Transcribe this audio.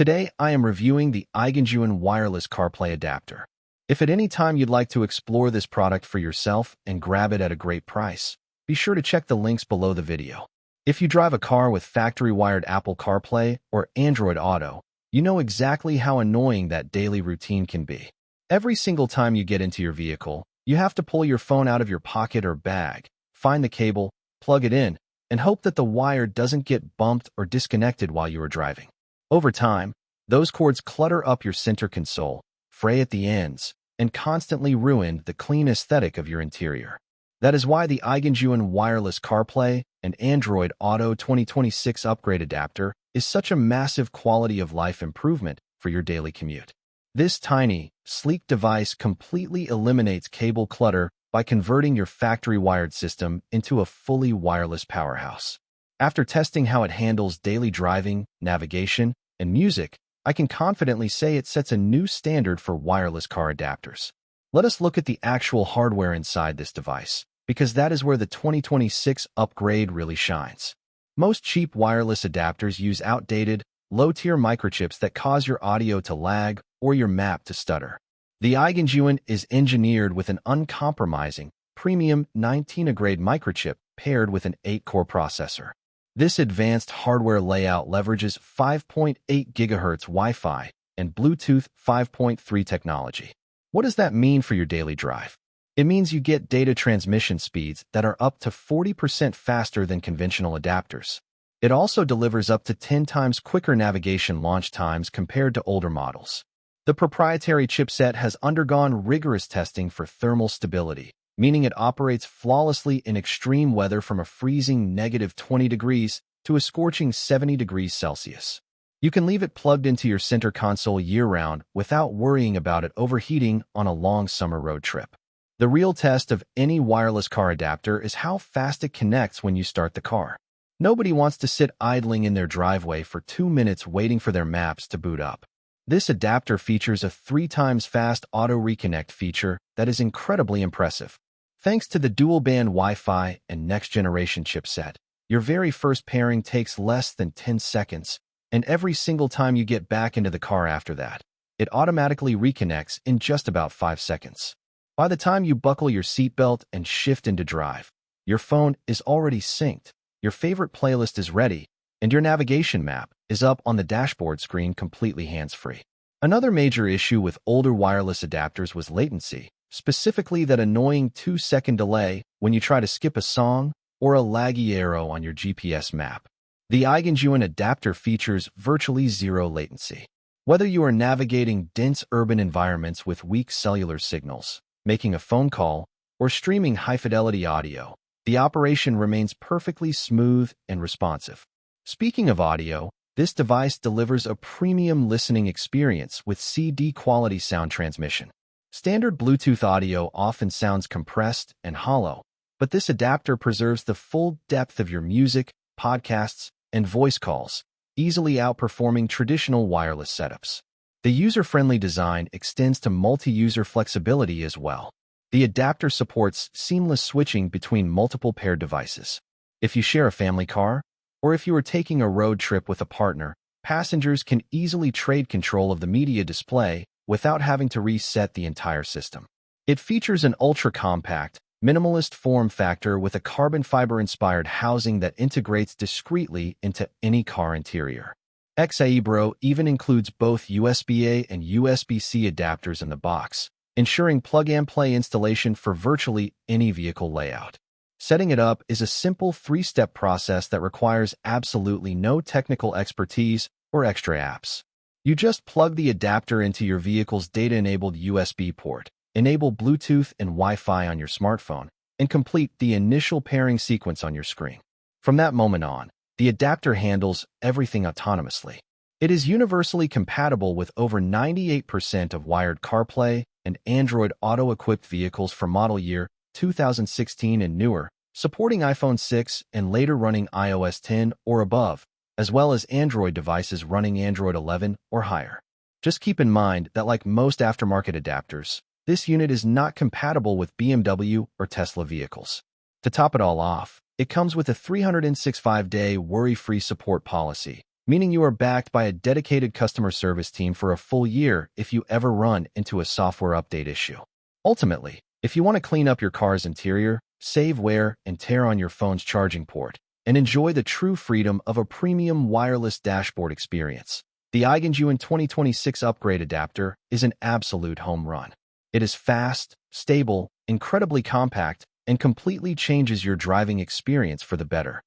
Today, I am reviewing the iGENJUN wireless CarPlay adapter. If at any time you'd like to explore this product for yourself and grab it at a great price, be sure to check the links below the video. If you drive a car with factory-wired Apple CarPlay or Android Auto, you know exactly how annoying that daily routine can be. Every single time you get into your vehicle, you have to pull your phone out of your pocket or bag, find the cable, plug it in, and hope that the wire doesn't get bumped or disconnected while you are driving. Over time, those cords clutter up your center console, fray at the ends, and constantly ruin the clean aesthetic of your interior. That is why the iGENJUN wireless CarPlay and Android Auto 2026 upgrade adapter is such a massive quality of life improvement for your daily commute. This tiny, sleek device completely eliminates cable clutter by converting your factory-wired system into a fully wireless powerhouse. After testing how it handles daily driving, navigation, and music, I can confidently say it sets a new standard for wireless car adapters. Let us look at the actual hardware inside this device, because that is where the 2026 upgrade really shines. Most cheap wireless adapters use outdated, low-tier microchips that cause your audio to lag or your map to stutter. The iGENJUN is engineered with an uncompromising, premium 19A-grade microchip paired with an 8-core processor. This advanced hardware layout leverages 5.8 GHz Wi-Fi and Bluetooth 5.3 technology. What does that mean for your daily drive? It means you get data transmission speeds that are up to 40% faster than conventional adapters. It also delivers up to 10 times quicker navigation launch times compared to older models. The proprietary chipset has undergone rigorous testing for thermal stability, meaning it operates flawlessly in extreme weather from a freezing -20 degrees to a scorching 70 degrees Celsius. You can leave it plugged into your center console year-round without worrying about it overheating on a long summer road trip. The real test of any wireless car adapter is how fast it connects when you start the car. Nobody wants to sit idling in their driveway for 2 minutes waiting for their maps to boot up. This adapter features a 3 times fast auto reconnect feature that is incredibly impressive. Thanks to the dual-band Wi-Fi and next-generation chipset, your very first pairing takes less than 10 seconds, and every single time you get back into the car after that, it automatically reconnects in just about 5 seconds. By the time you buckle your seatbelt and shift into drive, your phone is already synced, your favorite playlist is ready, and your navigation map is up on the dashboard screen completely hands-free. Another major issue with older wireless adapters was latency, specifically that annoying 2-second delay when you try to skip a song or a laggy arrow on your GPS map. The iGENJUN adapter features virtually zero latency. Whether you are navigating dense urban environments with weak cellular signals, making a phone call, or streaming high-fidelity audio, the operation remains perfectly smooth and responsive. Speaking of audio, this device delivers a premium listening experience with CD-quality sound transmission. Standard Bluetooth audio often sounds compressed and hollow, but this adapter preserves the full depth of your music, podcasts, and voice calls, easily outperforming traditional wireless setups. The user-friendly design extends to multi-user flexibility as well. The adapter supports seamless switching between multiple paired devices. If you share a family car, or if you are taking a road trip with a partner, passengers can easily trade control of the media display without having to reset the entire system. It features an ultra-compact, minimalist form factor with a carbon fiber-inspired housing that integrates discreetly into any car interior. iGENJUN even includes both USB-A and USB-C adapters in the box, ensuring plug-and-play installation for virtually any vehicle layout. Setting it up is a simple 3-step process that requires absolutely no technical expertise or extra apps. You just plug the adapter into your vehicle's data-enabled USB port, enable Bluetooth and Wi-Fi on your smartphone, and complete the initial pairing sequence on your screen. From that moment on, the adapter handles everything autonomously. It is universally compatible with over 98% of wired CarPlay and Android Auto-equipped vehicles for model year 2016 and newer, supporting iPhone 6 and later running iOS 10 or above, as well as Android devices running Android 11 or higher. Just keep in mind that like most aftermarket adapters, this unit is not compatible with BMW or Tesla vehicles. To top it all off, it comes with a 365-day worry-free support policy, meaning you are backed by a dedicated customer service team for a full year if you ever run into a software update issue. Ultimately, if you want to clean up your car's interior, save wear and tear on your phone's charging port, and enjoy the true freedom of a premium wireless dashboard experience, the iGENJUN 2026 upgrade adapter is an absolute home run. It is fast, stable, incredibly compact, and completely changes your driving experience for the better.